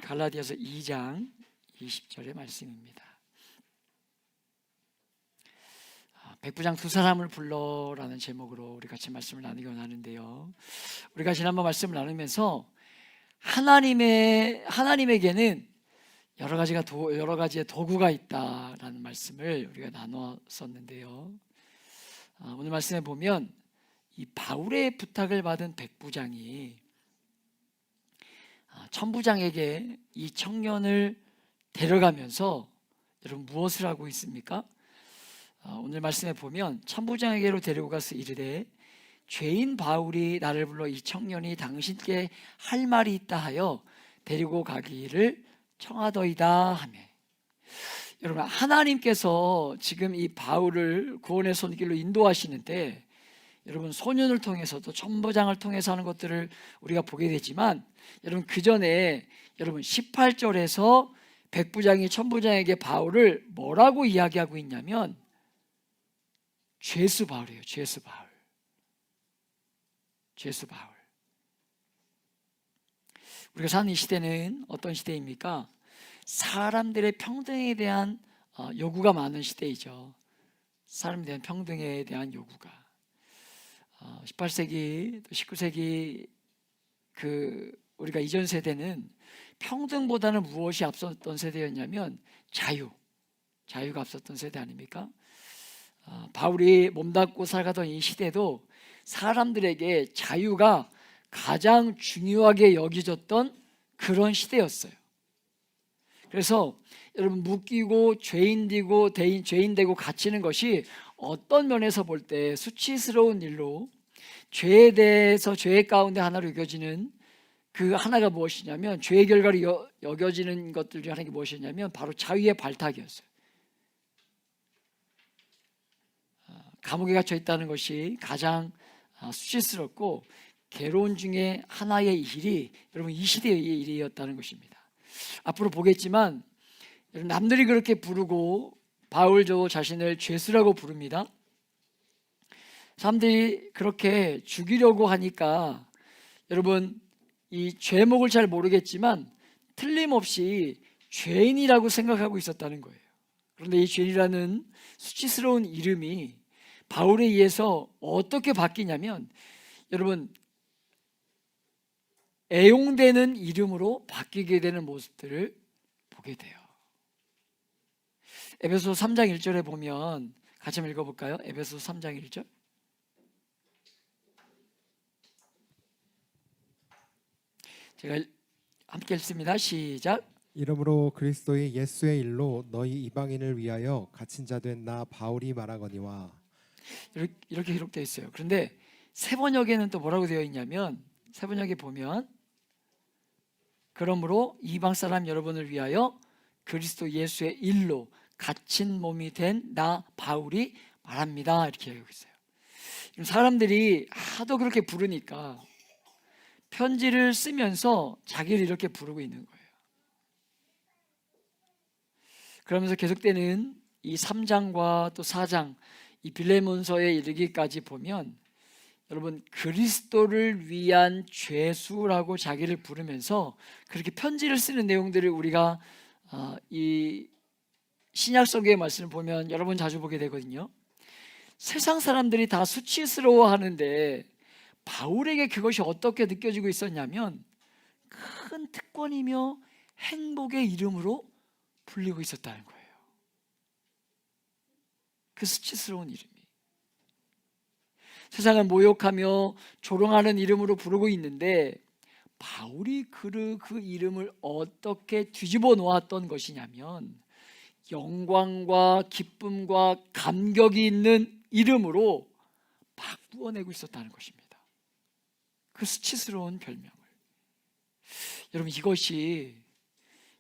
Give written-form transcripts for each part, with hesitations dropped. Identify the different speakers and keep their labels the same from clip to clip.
Speaker 1: 갈라디아서 2장 20절의 말씀입니다. 백부장 두 사람을 불러라는 제목으로 우리 같이 말씀을 나누기 원하는데요. 우리가 지난번 말씀을 나누면서 하나님에게는 여러 가지의 도구가 있다라는 말씀을 우리가 나눴었는데요. 오늘 말씀에 보면 이 바울의 부탁을 받은 백부장이 천부장에게 이 청년을 데려가면서 여러분 무엇을 하고 있습니까? 오늘 말씀에 보면 천부장에게로 데리고 가서 이르되 죄인 바울이 나를 불러 이 청년이 당신께 할 말이 있다 하여 데리고 가기를 청하더이다 하며, 여러분 하나님께서 지금 이 바울을 구원의 손길로 인도하시는데, 여러분 소년을 통해서도 천부장을 통해서 하는 것들을 우리가 보게 되지만, 여러분 그 전에 여러분 18절에서 백부장이 천부장에게 바울을 뭐라고 이야기하고 있냐면 죄수 바울이에요. 죄수 바울. 우리가 사는 이 시대는 어떤 시대입니까? 사람들의 평등에 대한 요구가 많은 시대이죠. 사람에 대한 평등에 대한 요구가 18세기 또 19세기 우리가 이전 세대는 평등보다는 무엇이 앞섰던 세대였냐면 자유가 앞섰던 세대 아닙니까? 바울이 몸담고 살아가던 이 시대도 사람들에게 자유가 가장 중요하게 여겨졌던 그런 시대였어요. 그래서 여러분 묶이고 죄인 되고 갇히는 것이 어떤 면에서 볼 때 수치스러운 일로, 죄에 대해서 죄 가운데 하나로 여겨지는 그 하나가 무엇이냐면, 죄의 결과로 여겨지는 것들 중에 하나가 무엇이냐면 바로 자유의 발탁이었어요. 감옥에 갇혀 있다는 것이 가장 수치스럽고 괴로운 중에 하나의 일이 여러분 이 시대의 일이었다는 것입니다. 앞으로 보겠지만 남들이 그렇게 부르고 바울도 자신을 죄수라고 부릅니다. 사람들이 그렇게 죽이려고 하니까 여러분 이 죄목을 잘 모르겠지만 틀림없이 죄인이라고 생각하고 있었다는 거예요. 그런데 이 죄인이라는 수치스러운 이름이 바울에 의해서 어떻게 바뀌냐면, 여러분 애용되는 이름으로 바뀌게 되는 모습들을 보게 돼요. 에베소서 3장 1절에 보면 같이 한번 읽어볼까요? 에베소서 3장 1절. 제가 함께 읽습니다. 시작.
Speaker 2: 이러므로 그리스도의 예수의 일로 너희 이방인을 위하여 갇힌 자 된 나 바울이 말하거니와.
Speaker 1: 이렇게 기록되어 있어요. 그런데 세번역에는 또 뭐라고 되어 있냐면, 세번역에 보면 그러므로 이방 사람 여러분을 위하여 그리스도 예수의 일로 갇힌 몸이 된 나 바울이 말합니다. 이렇게 되어 있어요. 사람들이 하도 그렇게 부르니까 편지를 쓰면서 자기를 이렇게 부르고 있는 거예요. 그러면서 계속되는 이 3장과 또 4장 이 빌레몬서에 이르기까지 보면 여러분 그리스도를 위한 죄수라고 자기를 부르면서 그렇게 편지를 쓰는 내용들을 우리가 이 신약 성경의 말씀을 보면 여러 번 자주 보게 되거든요. 세상 사람들이 다 수치스러워하는데 바울에게 그것이 어떻게 느껴지고 있었냐면 큰 특권이며 행복의 이름으로 불리고 있었다는 거예요. 그 수치스러운 이름이 세상을 모욕하며 조롱하는 이름으로 부르고 있는데, 바울이 그 이름을 어떻게 뒤집어 놓았던 것이냐면 영광과 기쁨과 감격이 있는 이름으로 바꾸어내고 있었다는 것입니다. 그 수치스러운 별명을. 여러분 이것이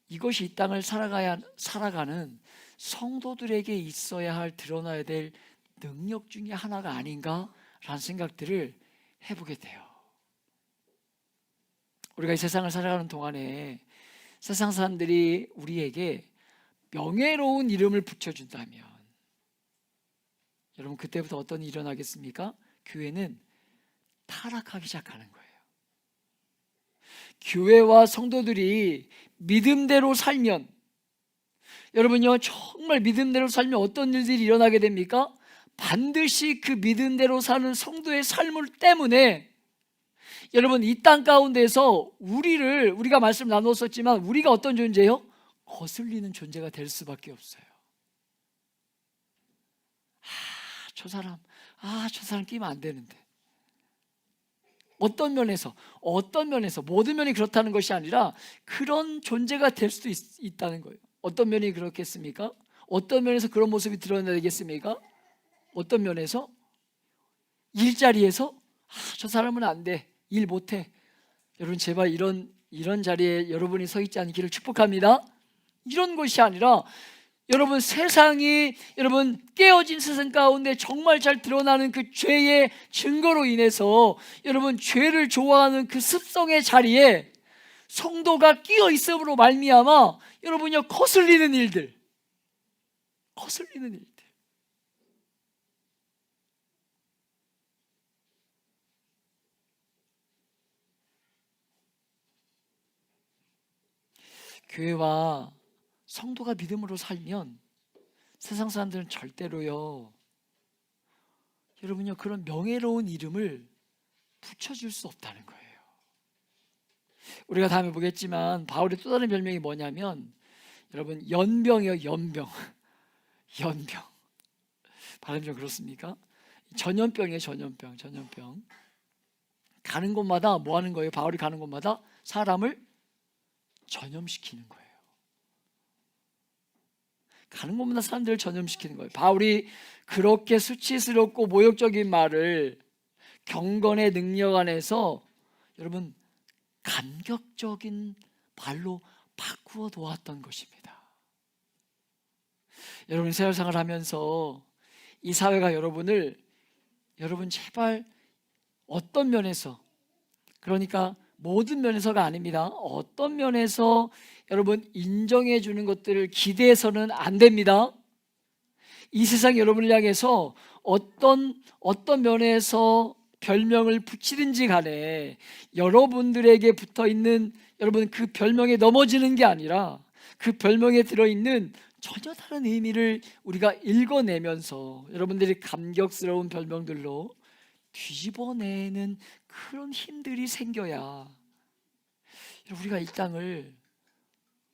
Speaker 1: 이 땅을 살아가는 성도들에게 있어야 할, 드러나야 될 능력 중에 하나가 아닌가라는 생각들을 해보게 돼요. 우리가 이 세상을 살아가는 동안에 세상 사람들이 우리에게 명예로운 이름을 붙여준다면 여러분 그때부터 어떤 일이 일어나겠습니까? 교회는 타락하기 시작하는 거예요. 교회와 성도들이 믿음대로 살면, 여러분요, 정말 믿음대로 살면 어떤 일들이 일어나게 됩니까? 반드시 그 믿음대로 사는 성도의 삶을 때문에 여러분 이 땅 가운데서 우리가 말씀 나눴었지만 우리가 어떤 존재예요? 거슬리는 존재가 될 수밖에 없어요. 저 사람 끼면 안 되는데. 어떤 면에서 모든 면이 그렇다는 것이 아니라 그런 존재가 될 수도 있다는 거예요. 어떤 면이 그렇겠습니까? 어떤 면에서 그런 모습이 드러나겠습니까? 어떤 면에서? 일자리에서 저 사람은 안 돼, 일 못해. 여러분 제발 이런 자리에 여러분이 서 있지 않기를 축복합니다. 이런 것이 아니라 여러분 세상이, 여러분 깨어진 세상 가운데 정말 잘 드러나는 그 죄의 증거로 인해서 여러분 죄를 좋아하는 그 습성의 자리에 성도가 끼어 있음으로 말미암아 여러분요 거슬리는 일들. 교회와 성도가 믿음으로 살면 세상 사람들은 절대로요, 여러분요 그런 명예로운 이름을 붙여줄 수 없다는 거예요. 우리가 다음에 보겠지만 바울의 또 다른 별명이 뭐냐면 여러분 연병이에요. 연병. 발음 좀 그렇습니까? 전염병이에요. 전염병. 가는 곳마다 뭐 하는 거예요? 바울이 가는 곳마다 사람을 전염시키는 거예요. 가는 곳마다 사람들을 전염시키는 거예요. 바울이 그렇게 수치스럽고 모욕적인 말을 경건의 능력 안에서 여러분 감격적인 말로 바꾸어 놓았던 것입니다. 여러분 세상을 하면서 이 사회가 여러분 제발 어떤 면에서, 그러니까 모든 면에서가 아닙니다. 어떤 면에서 여러분 인정해 주는 것들을 기대해서는 안 됩니다. 이 세상 여러분을 향해서 어떤 면에서 별명을 붙이든지 간에 여러분들에게 붙어 있는 여러분 그 별명에 넘어지는 게 아니라 그 별명에 들어있는 전혀 다른 의미를 우리가 읽어내면서 여러분들이 감격스러운 별명들로 뒤집어내는 그런 힘들이 생겨야 우리가 이 땅을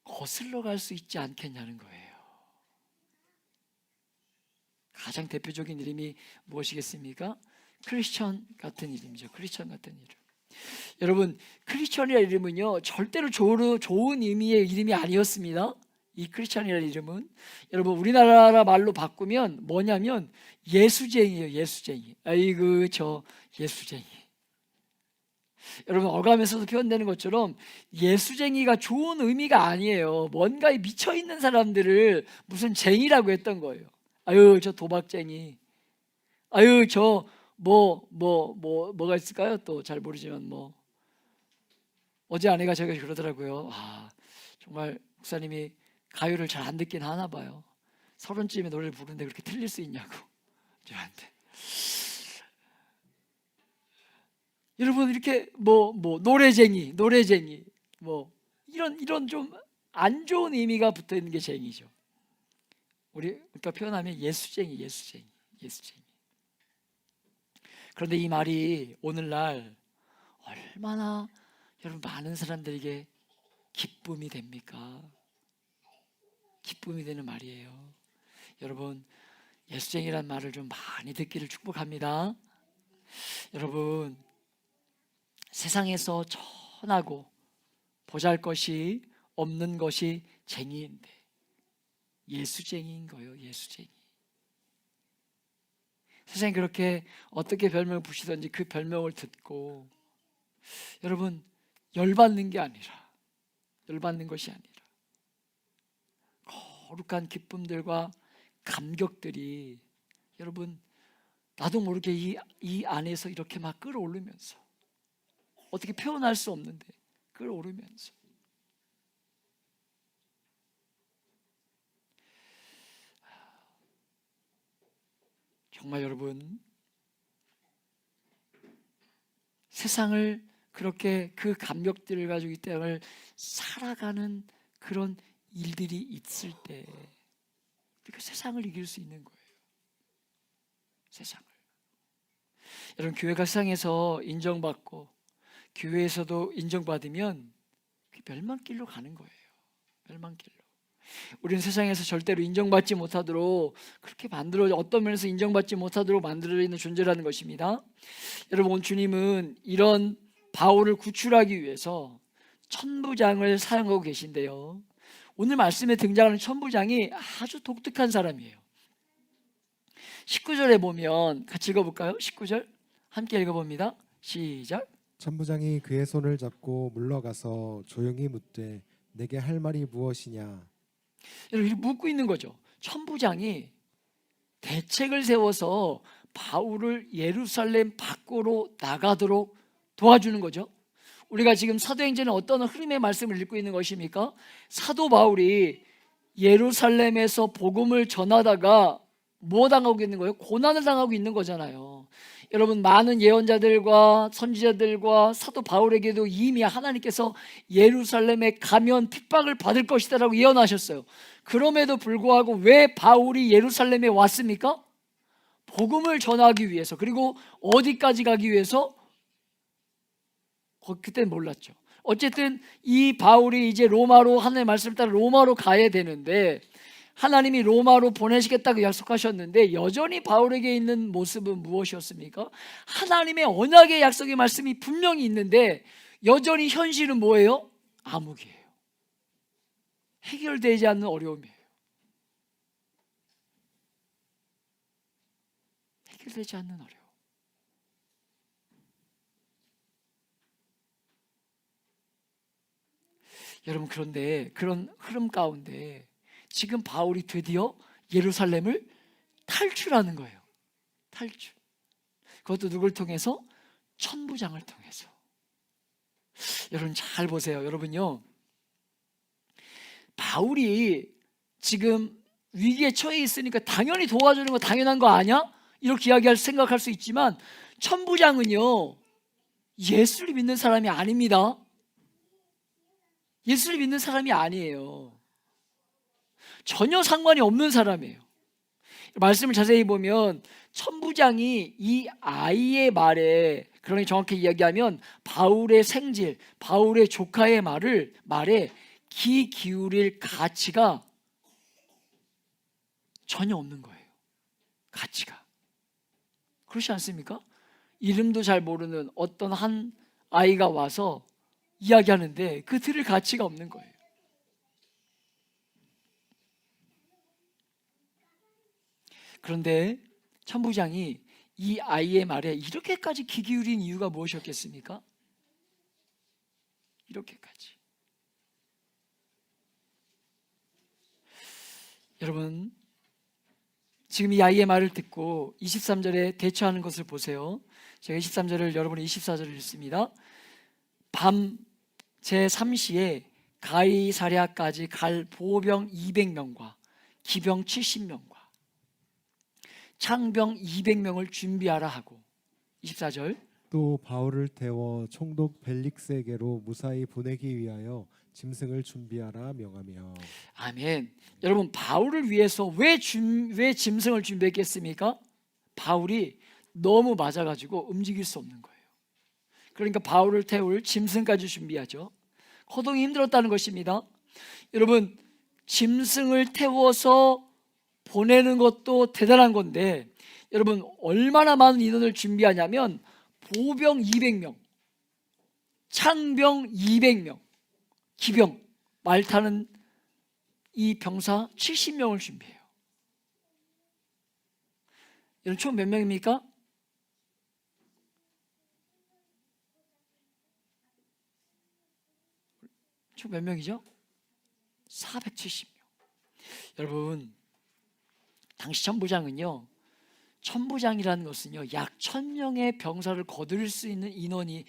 Speaker 1: 거슬러 갈 수 있지 않겠냐는 거예요. 가장 대표적인 이름이 무엇이겠습니까? 크리스천 같은 이름이죠. 크리스천 같은 이름. 여러분 크리스천이라는 이름은요 절대로 좋은 의미의 이름이 아니었습니다. 이 크리스천이라는 이름은 여러분 우리나라 말로 바꾸면 뭐냐면 예수쟁이에요. 예수쟁이. 아이고 저 예수쟁이. 여러분 어감에서도 표현되는 것처럼 예수쟁이가 좋은 의미가 아니에요. 뭔가에 미쳐있는 사람들을 무슨 쟁이라고 했던 거예요. 아유 저 도박쟁이. 아유 저 뭐가 있을까요? 또 잘 모르지만 어제 아내가 제가 그러더라고요. 정말 목사님이 가요를 잘 안 듣긴 하나 봐요. 30쯤에 노래를 부르는데 그렇게 틀릴 수 있냐고 저한테. 여러분 이렇게 노래쟁이 이런 좀 안 좋은 의미가 붙어 있는 게 쟁이죠. 그러니까 표현하면 예수쟁이. 그런데 이 말이 오늘날 얼마나 여러분 많은 사람들에게 기쁨이 됩니까? 기쁨이 되는 말이에요. 여러분 예수쟁이란 말을 좀 많이 듣기를 축복합니다. 여러분 세상에서 천하고 보잘것이 없는 것이 쟁이인데 예수쟁이인 거예요. 예수쟁이. 세상에 그렇게 어떻게 별명을 붙이든지 그 별명을 듣고 여러분 열받는 것이 아니라 거룩한 기쁨들과 감격들이 여러분 나도 모르게 이 안에서 이렇게 막 끌어오르면서 어떻게 표현할 수 없는데 끌어오르면서 정말 여러분 세상을 그렇게 그 감격들을 가지고 이 땅을 살아가는 그런 일들이 있을 때 우리가 세상을 이길 수 있는 거예요. 세상을. 여러분, 교회가 세상에서 인정받고 교회에서도 인정받으면 멸망길로 가는 거예요. 멸망길로. 우리는 세상에서 절대로 인정받지 못하도록 그렇게 어떤 면에서 인정받지 못하도록 만들어 있는 존재라는 것입니다. 여러분, 주님은 이런 바울을 구출하기 위해서 천부장을 사용하고 계신데요, 오늘 말씀에 등장하는 천부장이 아주 독특한 사람이에요. 19절에 보면 같이 읽어볼까요? 19절 함께 읽어봅니다. 시작.
Speaker 2: 천부장이 그의 손을 잡고 물러가서 조용히 묻되 내게 할 말이 무엇이냐.
Speaker 1: 여러분, 이렇게 묻고 있는 거죠. 천부장이 대책을 세워서 바울을 예루살렘 밖으로 나가도록 도와주는 거죠. 우리가 지금 사도행전의 어떤 흐름의 말씀을 읽고 있는 것입니까? 사도 바울이 예루살렘에서 복음을 전하다가 뭐 당하고 있는 거예요? 고난을 당하고 있는 거잖아요. 여러분, 많은 예언자들과 선지자들과 사도 바울에게도 이미 하나님께서 예루살렘에 가면 핍박을 받을 것이다 라고 예언하셨어요. 그럼에도 불구하고 왜 바울이 예루살렘에 왔습니까? 복음을 전하기 위해서. 그리고 어디까지 가기 위해서? 그때는 몰랐죠. 어쨌든 이 바울이 이제 로마로, 하나님의 말씀을 따라 로마로 가야 되는데, 하나님이 로마로 보내시겠다고 약속하셨는데 여전히 바울에게 있는 모습은 무엇이었습니까? 하나님의 언약의 약속의 말씀이 분명히 있는데 여전히 현실은 뭐예요? 암흑이에요. 해결되지 않는 어려움이에요. 해결되지 않는 어려움. 여러분, 그런데 그런 흐름 가운데 지금 바울이 드디어 예루살렘을 탈출하는 거예요. 탈출. 그것도 누굴 통해서? 천부장을 통해서. 여러분, 잘 보세요. 여러분요, 바울이 지금 위기에 처해 있으니까 당연히 도와주는 거 당연한 거 아니야? 이렇게 생각할 수 있지만 천부장은요, 예수를 믿는 사람이 아닙니다. 예수를 믿는 사람이 아니에요. 전혀 상관이 없는 사람이에요. 말씀을 자세히 보면 천부장이 이 아이의 말에, 그러니 정확히 이야기하면 바울의 생질, 바울의 조카의 말에 귀 기울일 가치가 전혀 없는 거예요. 가치가. 그렇지 않습니까? 이름도 잘 모르는 어떤 한 아이가 와서 이야기하는데 그 들을 가치가 없는 거예요. 그런데 천부장이 이 아이의 말에 이렇게까지 귀 기울인 이유가 무엇이었겠습니까? 이렇게까지. 여러분, 지금 이 아이의 말을 듣고 23절에 대처하는 것을 보세요. 제가 23절을 여러분이 24절을 읽습니다. 밤 제3시에 가이사랴까지 갈 보병 200명과 기병 70명과 창병 200명을 준비하라 하고, 24절,
Speaker 2: 또 바울을 태워 총독 벨릭스에게로 무사히 보내기 위하여 짐승을 준비하라 명하며.
Speaker 1: 아멘. 여러분, 바울을 위해서 왜 짐승을 준비했겠습니까? 바울이 너무 맞아가지고 움직일 수 없는 거예요. 그러니까 바울을 태울 짐승까지 준비하죠. 거동이 힘들었다는 것입니다. 여러분, 짐승을 태워서 보내는 것도 대단한 건데, 여러분, 얼마나 많은 인원을 준비하냐면 보병 200명, 창병 200명, 기병, 말 타는 이 병사 70명을 준비해요. 여러분, 총 몇 명입니까? 총 몇 명이죠? 470명. 여러분, 당시 천부장은요, 천부장이라는 것은요, 약 1000명의 병사를 거느릴 수 있는 인원이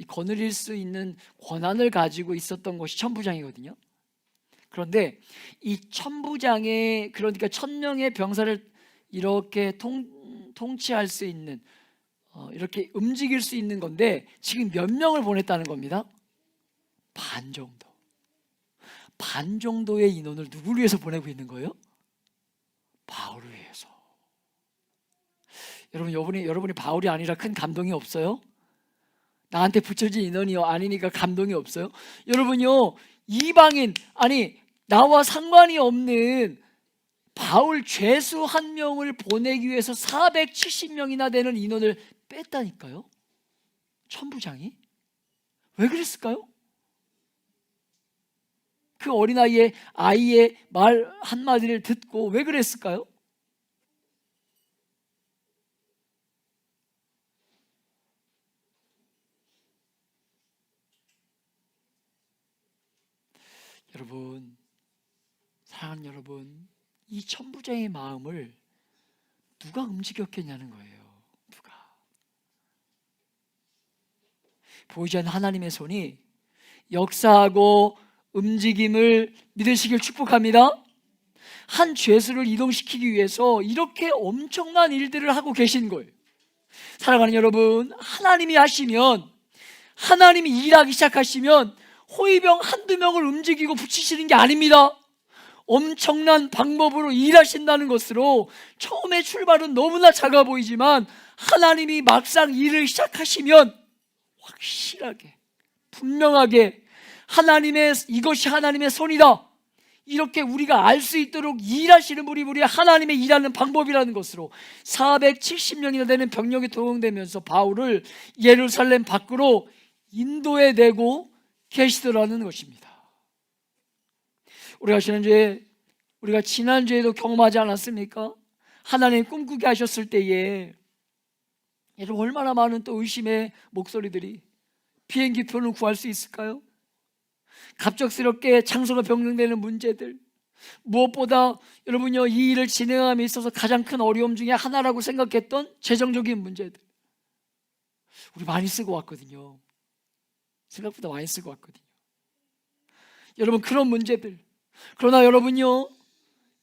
Speaker 1: 거느릴 수 있는 권한을 가지고 있었던 것이 천부장이거든요. 그런데 이 천부장의, 그러니까 1000명의 병사를 이렇게 통치할 수 있는, 이렇게 움직일 수 있는 건데 지금 몇 명을 보냈다는 겁니다? 반 정도. 반 정도의 인원을 누구를 위해서 보내고 있는 거예요? 바울을 위해서. 여러분이 바울이 아니라 큰 감동이 없어요? 나한테 붙여진 인원이 아니니까 감동이 없어요? 여러분요, 이방인, 아니 나와 상관이 없는 바울 죄수 한 명을 보내기 위해서 470명이나 되는 인원을 뺐다니까요. 천부장이 왜 그랬을까요? 그 어린아이의 말 한마디를 듣고 왜 그랬을까요? 여러분, 사랑하는 여러분, 이 천부장의 마음을 누가 움직였겠냐는 거예요. 누가? 보이지 않는 하나님의 손이 역사하고 움직임을 믿으시길 축복합니다. 한 죄수를 이동시키기 위해서 이렇게 엄청난 일들을 하고 계신 거예요. 사랑하는 여러분, 하나님이 하시면, 하나님이 일하기 시작하시면 호위병 한두 명을 움직이고 붙이시는 게 아닙니다. 엄청난 방법으로 일하신다는 것으로 처음에 출발은 너무나 작아 보이지만 하나님이 막상 일을 시작하시면 확실하게, 분명하게 이것이 하나님의 손이다, 이렇게 우리가 알 수 있도록 일하시는 분이 우리 하나님의 일하는 방법이라는 것으로 470명이나 되는 병력이 동원되면서 바울을 예루살렘 밖으로 인도해 내고 계시더라는 것입니다. 우리가 지난주에도 경험하지 않았습니까? 하나님 꿈꾸게 하셨을 때에 여러분, 얼마나 많은 또 의심의 목소리들이, 비행기표는 구할 수 있을까요? 갑작스럽게 장소가 변경되는 문제들, 무엇보다 여러분요, 이 일을 진행함에 있어서 가장 큰 어려움 중에 하나라고 생각했던 재정적인 문제들, 우리 많이 쓰고 왔거든요. 생각보다 많이 쓰고 왔거든요. 여러분, 그런 문제들, 그러나 여러분요,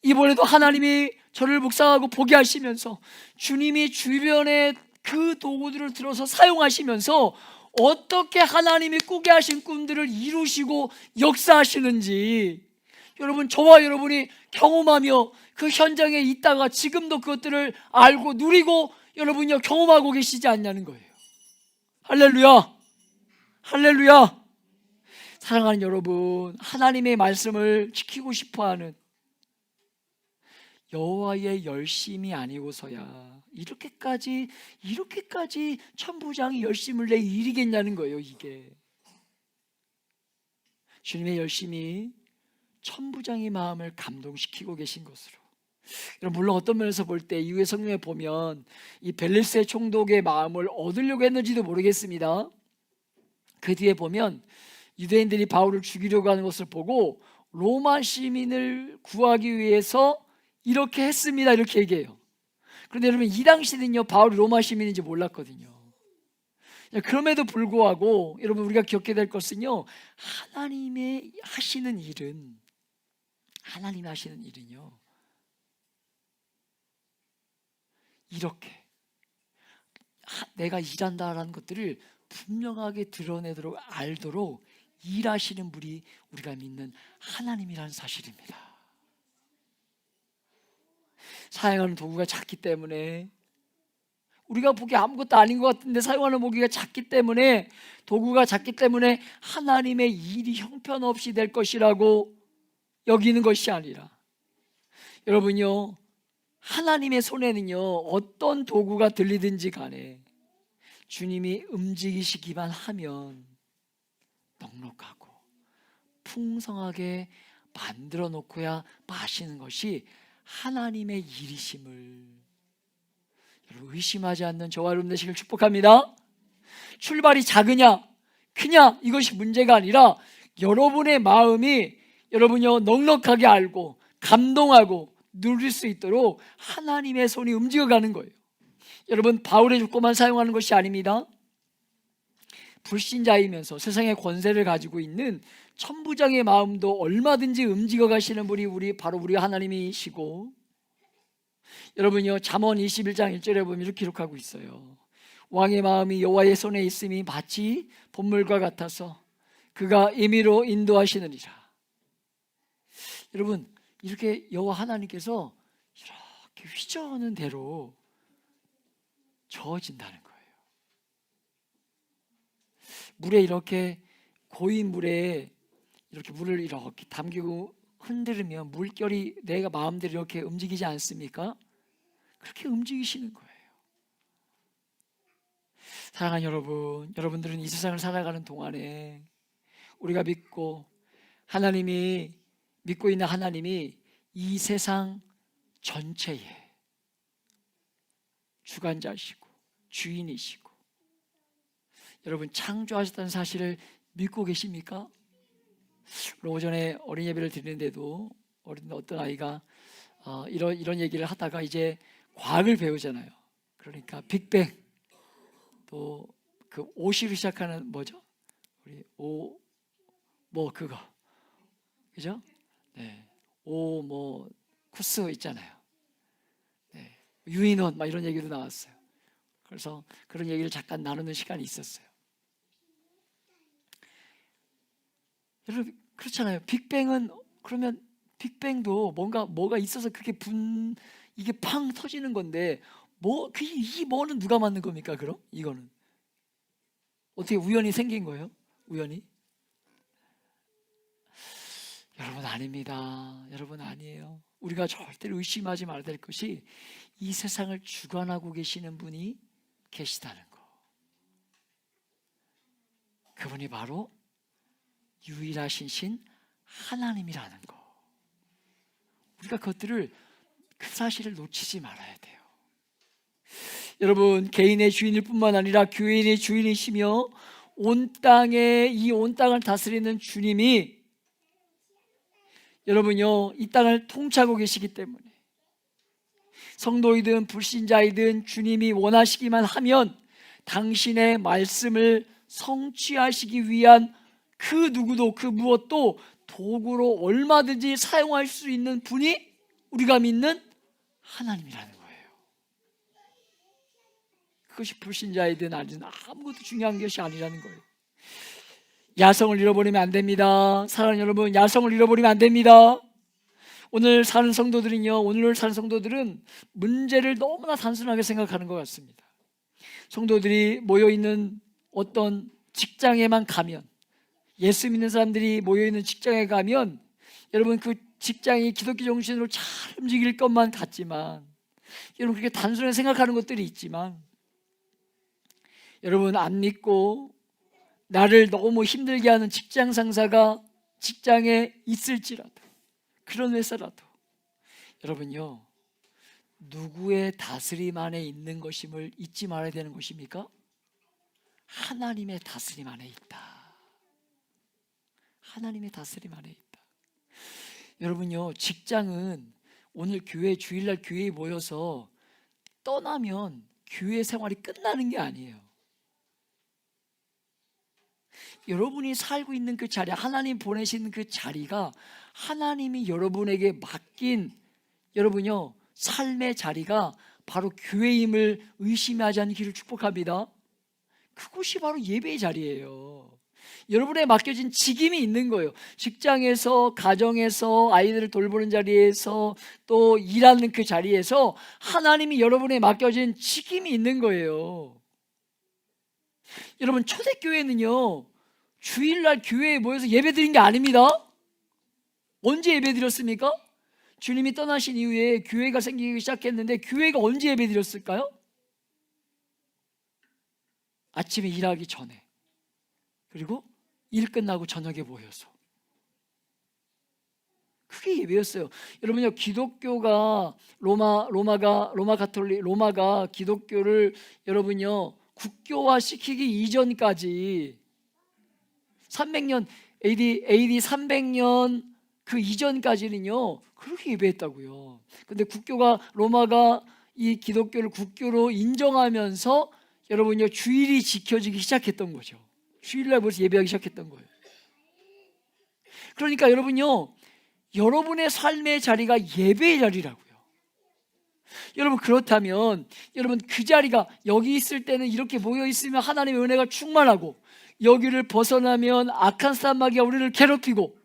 Speaker 1: 이번에도 하나님이 저를 묵상하고 보게 하시면서 주님이 주변에 그 도구들을 들어서 사용하시면서 어떻게 하나님이 꾸게 하신 꿈들을 이루시고 역사하시는지, 여러분, 저와 여러분이 경험하며 그 현장에 있다가 지금도 그것들을 알고 누리고 여러분요, 경험하고 계시지 않냐는 거예요. 할렐루야, 할렐루야. 사랑하는 여러분, 하나님의 말씀을 지키고 싶어하는, 여호와의 열심이 아니고서야 이렇게까지 천부장이 열심을 내 일이겠냐는 거예요. 이게 주님의 열심이 천부장의 마음을 감동시키고 계신 것으로, 물론 어떤 면에서 볼 때 이후의 성경에 보면 이 벨리스의 총독의 마음을 얻으려고 했는지도 모르겠습니다. 그 뒤에 보면 유대인들이 바울을 죽이려고 하는 것을 보고 로마 시민을 구하기 위해서 이렇게 했습니다, 이렇게 얘기해요. 그런데 여러분, 이 당시는요, 바울이 로마 시민인지 몰랐거든요. 그럼에도 불구하고 여러분, 우리가 기억해야 될 것은요, 하나님이 하시는 일은요, 이렇게 내가 일한다라는 것들을 분명하게 드러내도록 알도록 일하시는 분이 우리가 믿는 하나님이라는 사실입니다. 사용하는 도구가 작기 때문에, 우리가 보기에 아무것도 아닌 것 같은데 사용하는 도구가 작기 때문에, 하나님의 일이 형편없이 될 것이라고 여기는 것이 아니라, 여러분요, 하나님의 손에는요, 어떤 도구가 들리든지 간에 주님이 움직이시기만 하면 넉넉하고 풍성하게 만들어 놓고야 마시는 것이 하나님의 일이심을 여러분, 의심하지 않는 저와 여러분 되시길 축복합니다. 출발이 작으냐 크냐 이것이 문제가 아니라 여러분의 마음이 여러분요, 넉넉하게 알고 감동하고 누릴 수 있도록 하나님의 손이 움직여가는 거예요. 여러분, 바울의 조건만 사용하는 것이 아닙니다. 불신자이면서 세상의 권세를 가지고 있는 천부장의 마음도 얼마든지 움직여 가시는 분이 바로 우리 하나님이시고, 여러분요, 잠언 21장 1절에 보면 이렇게 기록하고 있어요. 왕의 마음이 여호와의 손에 있음이 마치 본물과 같아서 그가 임의로 인도하시느니라. 여러분, 이렇게 여호와 하나님께서 이렇게 휘저는 대로 저어진다는 거예요. 물에 이렇게 고인 물에 이렇게 물을 이렇게 담기고 흔들으면 물결이 내가 마음대로 이렇게 움직이지 않습니까? 그렇게 움직이시는 거예요. 사랑하는 여러분, 여러분들은 이 세상을 살아가는 동안에 우리가 믿고 있는 하나님이 이 세상 전체에 주관자시고 주인이시고, 여러분 창조하셨다는 사실을 믿고 계십니까? 오늘 오전에 어린 예배를 드리는데도 어떤 아이가 이런 얘기를 하다가 이제 과학을 배우잖아요. 그러니까 빅뱅, 또 그 오시로 시작하는 뭐죠? 우리 뭐 그거, 그죠? 네, 뭐 쿠스 있잖아요. 네, 유인원 막 이런 얘기도 나왔어요. 그래서 그런 얘기를 잠깐 나누는 시간이 있었어요. 여러분 그렇잖아요. 빅뱅은, 그러면 빅뱅도 뭐가 있어서 그게 이게 팡 터지는 건데, 이 뭐는 누가 만든 겁니까? 그럼 이거는 어떻게 우연히 생긴 거예요? 우연히? 여러분 아닙니다. 여러분 아니에요. 우리가 절대로 의심하지 말아야 될 것이 이 세상을 주관하고 계시는 분이 계시다는 거. 그분이 바로 유일하신 신 하나님이라는 거. 우리가 그 사실을 놓치지 말아야 돼요. 여러분, 개인의 주인일 뿐만 아니라 교회인의 주인이시며 온 땅을 다스리는 주님이, 여러분요, 이 땅을 통치하고 계시기 때문에 성도이든 불신자이든 주님이 원하시기만 하면 당신의 말씀을 성취하시기 위한 그 누구도 그 무엇도 도구로 얼마든지 사용할 수 있는 분이 우리가 믿는 하나님이라는 거예요. 그것이 불신자이든 아니든 아무것도 중요한 것이 아니라는 거예요. 야성을 잃어버리면 안 됩니다. 사랑하는 여러분, 야성을 잃어버리면 안 됩니다. 오늘 사는 성도들은 문제를 너무나 단순하게 생각하는 것 같습니다. 성도들이 모여있는 어떤 직장에만 가면, 예수 믿는 사람들이 모여있는 직장에 가면 여러분 그 직장이 기독교 정신으로 잘 움직일 것만 같지만, 여러분 그렇게 단순하게 생각하는 것들이 있지만, 여러분 안 믿고 나를 너무 힘들게 하는 직장 상사가 직장에 있을지라도, 그런 회사라도 여러분요, 누구의 다스림 안에 있는 것임을 잊지 말아야 되는 것입니까? 하나님의 다스림 안에 있다. 하나님의 다스림 안에 있다. 여러분요, 직장은 오늘 주일날 교회에 모여서 떠나면 교회 생활이 끝나는 게 아니에요. 여러분이 살고 있는 그 자리, 하나님 보내신 그 자리가, 하나님이 여러분에게 맡긴 여러분요 삶의 자리가 바로 교회임을 의심하지 않기를 축복합니다. 그것이 바로 예배의 자리예요. 여러분에 맡겨진 직임이 있는 거예요. 직장에서, 가정에서, 아이들을 돌보는 자리에서, 또 일하는 그 자리에서 하나님이 여러분에 맡겨진 직임이 있는 거예요. 여러분, 초대교회는요 주일날 교회에 모여서 예배 드린 게 아닙니다. 언제 예배 드렸습니까? 주님이 떠나신 이후에 교회가 생기기 시작했는데, 교회가 언제 예배 드렸을까요? 아침에 일하기 전에, 그리고 일 끝나고 저녁에 모여서. 그게 예배였어요. 여러분요, 기독교가 로마가 기독교를 여러분요 국교화 시키기 이전까지 300년 AD 300년 그 이전까지는요 그렇게 예배했다고요. 근데 로마가 이 기독교를 국교로 인정하면서 여러분요 주일이 지켜지기 시작했던 거죠. 주일날 벌써 예배하기 시작했던 거예요. 그러니까 여러분요, 여러분의 삶의 자리가 예배의 자리라고요. 여러분, 그렇다면 여러분 그 자리가, 여기 있을 때는 이렇게 모여 있으면 하나님의 은혜가 충만하고, 여기를 벗어나면 악한 사마귀가 우리를 괴롭히고,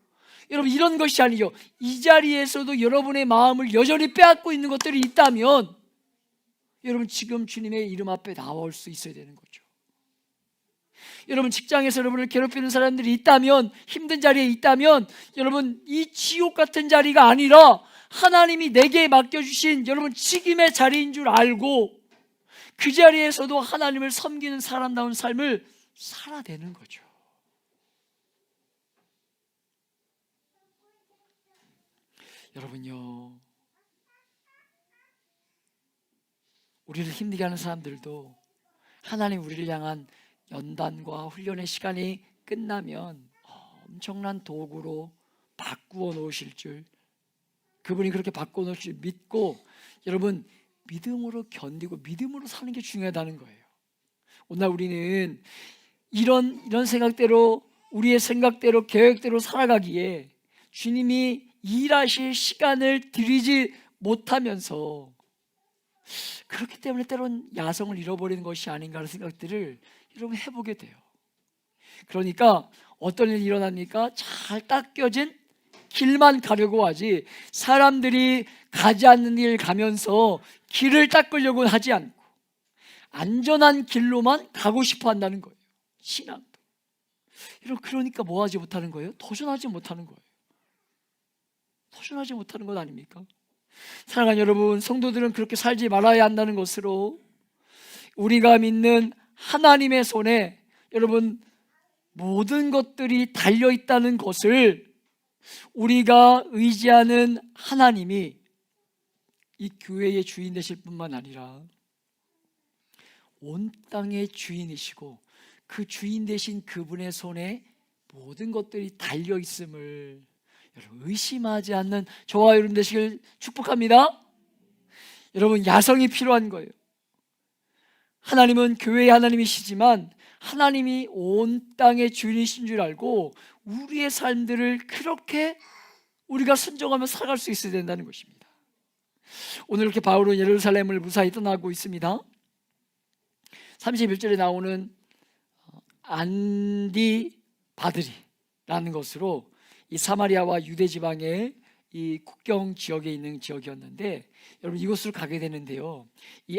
Speaker 1: 여러분 이런 것이 아니죠. 이 자리에서도 여러분의 마음을 여전히 빼앗고 있는 것들이 있다면 여러분 지금 주님의 이름 앞에 나올 수 있어야 되는 거죠. 여러분 직장에서 여러분을 괴롭히는 사람들이 있다면, 힘든 자리에 있다면 여러분 이 지옥 같은 자리가 아니라 하나님이 내게 맡겨주신 여러분 책임의 자리인 줄 알고 그 자리에서도 하나님을 섬기는 사람다운 삶을 살아내는 거죠. 여러분요, 우리를 힘들게 하는 사람들도 하나님 우리를 향한 연단과 훈련의 시간이 끝나면 엄청난 도구로 바꾸어 놓으실 줄, 그분이 그렇게 바꾸어 놓을 줄 믿고 여러분 믿음으로 견디고 믿음으로 사는 게 중요하다는 거예요. 오늘 우리는 이런 생각대로, 우리의 생각대로 계획대로 살아가기에 주님이 일하실 시간을 드리지 못하면서 그렇기 때문에 때론 야성을 잃어버리는 것이 아닌가 하는 생각들을 여러분 해보게 돼요. 그러니까 어떤 일이 일어납니까? 잘 닦여진 길만 가려고 하지 사람들이 가지 않는 길 가면서 길을 닦으려고 하지 않고 안전한 길로만 가고 싶어 한다는 거예요. 신앙도. 여러분 그러니까 뭐 하지 못하는 거예요? 도전하지 못하는 거예요. 도전하지 못하는 것 아닙니까? 사랑하는 여러분, 성도들은 그렇게 살지 말아야 한다는 것으로 우리가 믿는 하나님의 손에 여러분 모든 것들이 달려있다는 것을, 우리가 의지하는 하나님이 이 교회의 주인 되실 뿐만 아니라 온 땅의 주인이시고 그 주인 되신 그분의 손에 모든 것들이 달려있음을 여러분 의심하지 않는 저와 여러분 되시길 축복합니다. 여러분 야성이 필요한 거예요. 하나님은 교회의 하나님이시지만 하나님이 온 땅의 주인이신 줄 알고 우리의 삶들을 그렇게 우리가 순종하며 살아갈 수 있어야 된다는 것입니다. 오늘 이렇게 바울은 예루살렘을 무사히 떠나고 있습니다. 31절에 나오는 안디바드리라는 것으로 이 사마리아와 유대 지방의 이 국경 지역에 있는 지역이었는데 여러분 이곳으로 가게 되는데요. 이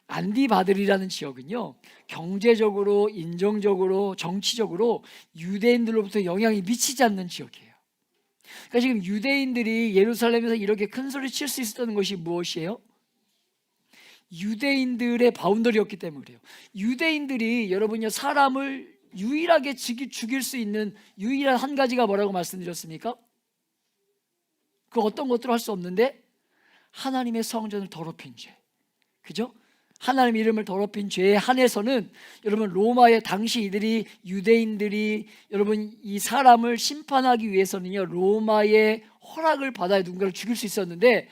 Speaker 1: 안디바들이라는 지역은요, 경제적으로, 인정적으로, 정치적으로 유대인들로부터 영향이 미치지 않는 지역이에요. 그러니까 지금 유대인들이 예루살렘에서 이렇게 큰 소리 칠 수 있었던 것이 무엇이에요? 유대인들의 바운더리였기 때문에 그래요. 유대인들이 여러분요 사람을 유일하게 죽일 수 있는 유일한 한 가지가 뭐라고 말씀드렸습니까? 그 어떤 것들을 할 수 없는데 하나님의 성전을 더럽힌 죄, 그죠? 하나님 이름을 더럽힌 죄에 한해서는 여러분 로마의 당시 이들이 유대인들이 여러분 이 사람을 심판하기 위해서는요 로마의 허락을 받아야 누군가를 죽일 수 있었는데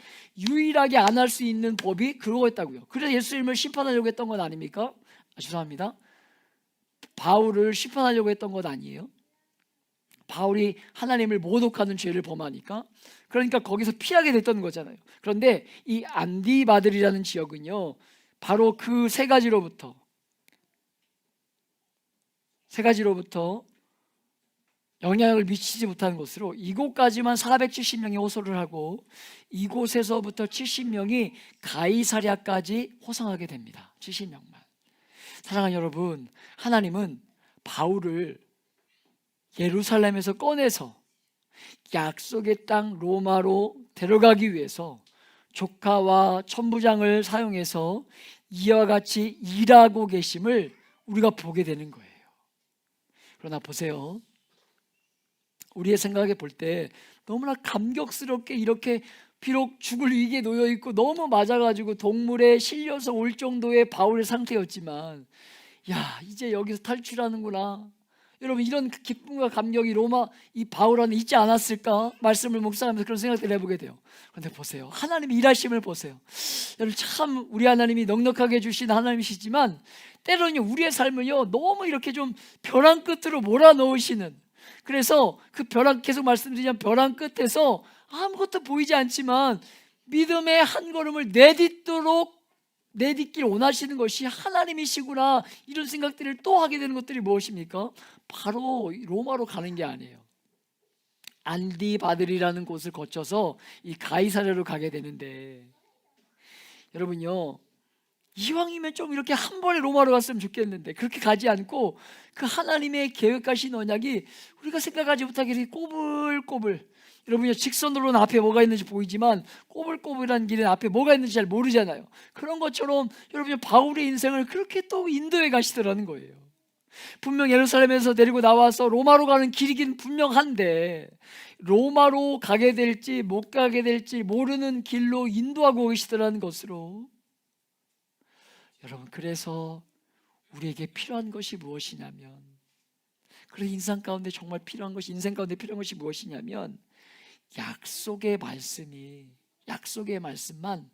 Speaker 1: 유일하게 안 할 수 있는 법이 그거였다고요. 그래서 예수님을 심판하려고 했던 건 아닙니까? 죄송합니다. 바울을 심판하려고 했던 것 아니에요? 바울이 하나님을 모독하는 죄를 범하니까, 그러니까 거기서 피하게 됐던 거잖아요. 그런데 이 안디바들이라는 지역은요 바로 그 세 가지로부터 영향을 미치지 못하는 곳으로 이곳까지만 470명이 호소를 하고 이곳에서부터 70명이 가이사랴까지 호송하게 됩니다. 70명만. 사랑하는 여러분, 하나님은 바울을 예루살렘에서 꺼내서 약속의 땅 로마로 데려가기 위해서 조카와 천부장을 사용해서 이와 같이 일하고 계심을 우리가 보게 되는 거예요. 그러나 보세요, 우리의 생각에 볼 때 너무나 감격스럽게 이렇게 비록 죽을 위기에 놓여 있고 너무 맞아가지고 동물에 실려서 올 정도의 바울의 상태였지만, 야 이제 여기서 탈출하는구나, 여러분 이런 기쁨과 감격이 로마 이 바울 안에 있지 않았을까? 말씀을 묵상하면서 그런 생각들을 해보게 돼요. 그런데 보세요, 하나님의 일하심을 보세요. 여러분 참 우리 하나님이 넉넉하게 주신 하나님이시지만 때로는 우리의 삶을요 너무 이렇게 좀 벼랑 끝으로 몰아넣으시는, 그래서 그 벼랑, 계속 말씀드리자면 벼랑 끝에서 아무것도 보이지 않지만 믿음의 한 걸음을 내딛도록 내 뒷길 원하시는 것이 하나님이시구나, 이런 생각들을 또 하게 되는 것들이 무엇입니까? 바로 로마로 가는 게 아니에요. 안디바들이라는 곳을 거쳐서 이 가이사랴로 가게 되는데, 여러분요, 이왕이면 좀 이렇게 한 번에 로마로 갔으면 좋겠는데 그렇게 가지 않고 그 하나님의 계획하신 언약이 우리가 생각하지 못하게 이렇게 꼬불꼬불, 여러분요, 직선으로는 앞에 뭐가 있는지 보이지만 꼬불꼬불한 길은 앞에 뭐가 있는지 잘 모르잖아요. 그런 것처럼 여러분요, 바울의 인생을 그렇게 또 인도해 가시더라는 거예요. 분명 예루살렘에서 데리고 나와서 로마로 가는 길이긴 분명한데 로마로 가게 될지 못 가게 될지 모르는 길로 인도하고 계시더라는 것으로, 여러분, 그래서 우리에게 필요한 것이 무엇이냐면, 그래서 인생 가운데 정말 필요한 것이, 인생 가운데 필요한 것이 무엇이냐면 약속의 말씀만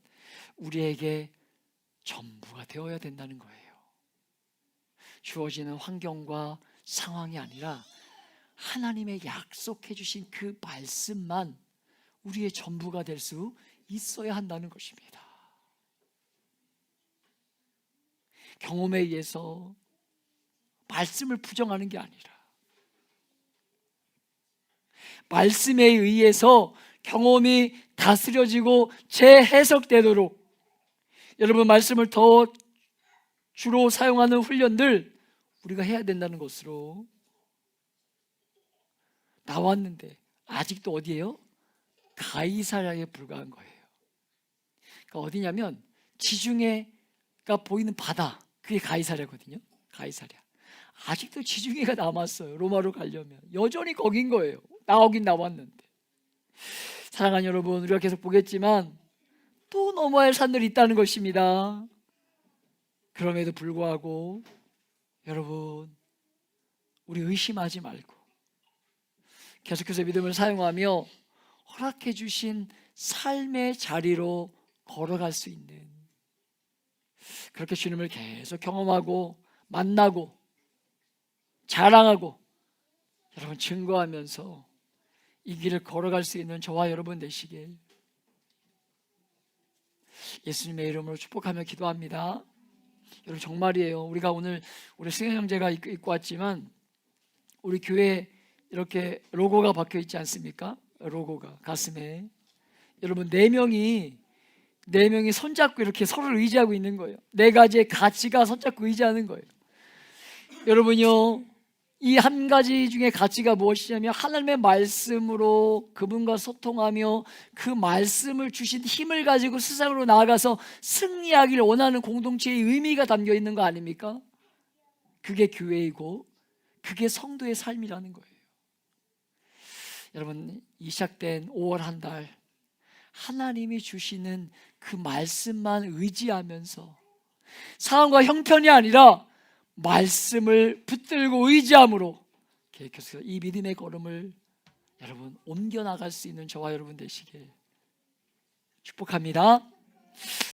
Speaker 1: 우리에게 전부가 되어야 된다는 거예요. 주어지는 환경과 상황이 아니라 하나님의 약속해 주신 그 말씀만 우리의 전부가 될 수 있어야 한다는 것입니다. 경험에 의해서 말씀을 부정하는 게 아니라 말씀에 의해서 경험이 다스려지고 재해석되도록, 여러분, 말씀을 더 주로 사용하는 훈련들 우리가 해야 된다는 것으로 나왔는데 아직도 어디예요? 가이사랴에 불과한 거예요. 그러니까 어디냐면 지중해가 보이는 바다, 그게 가이사랴거든요. 가이사랴. 아직도 지중해가 남았어요. 로마로 가려면 여전히 거긴 거예요. 나오긴 나왔는데. 사랑하는 여러분, 우리가 계속 보겠지만 또 넘어야 할 산들이 있다는 것입니다. 그럼에도 불구하고 여러분, 우리 의심하지 말고 계속해서 믿음을 사용하며 허락해 주신 삶의 자리로 걸어갈 수 있는, 그렇게 주님을 계속 경험하고 만나고 자랑하고 여러분 증거하면서 이 길을 걸어갈 수 있는 저와 여러분 되시길 예수님의 이름으로 축복하며 기도합니다. 여러분, 정말이에요. 우리가 오늘 우리 승현 형제가 입고 왔지만 우리 교회 이렇게 로고가 박혀 있지 않습니까? 로고가 가슴에. 여러분, 네 명이 손잡고 이렇게 서로를 의지하고 있는 거예요. 네 가지의 가치가 손잡고 의지하는 거예요. 여러분요, 이 한 가지 중에 가치가 무엇이냐면 하나님의 말씀으로 그분과 소통하며 그 말씀을 주신 힘을 가지고 세상으로 나아가서 승리하기를 원하는 공동체의 의미가 담겨 있는 거 아닙니까? 그게 교회이고 그게 성도의 삶이라는 거예요. 여러분, 이 시작된 5월 한 달 하나님이 주시는 그 말씀만 의지하면서 상황과 형편이 아니라 말씀을 붙들고 의지함으로 계속해서 이 믿음의 걸음을 여러분 옮겨나갈 수 있는 저와 여러분 되시길 축복합니다.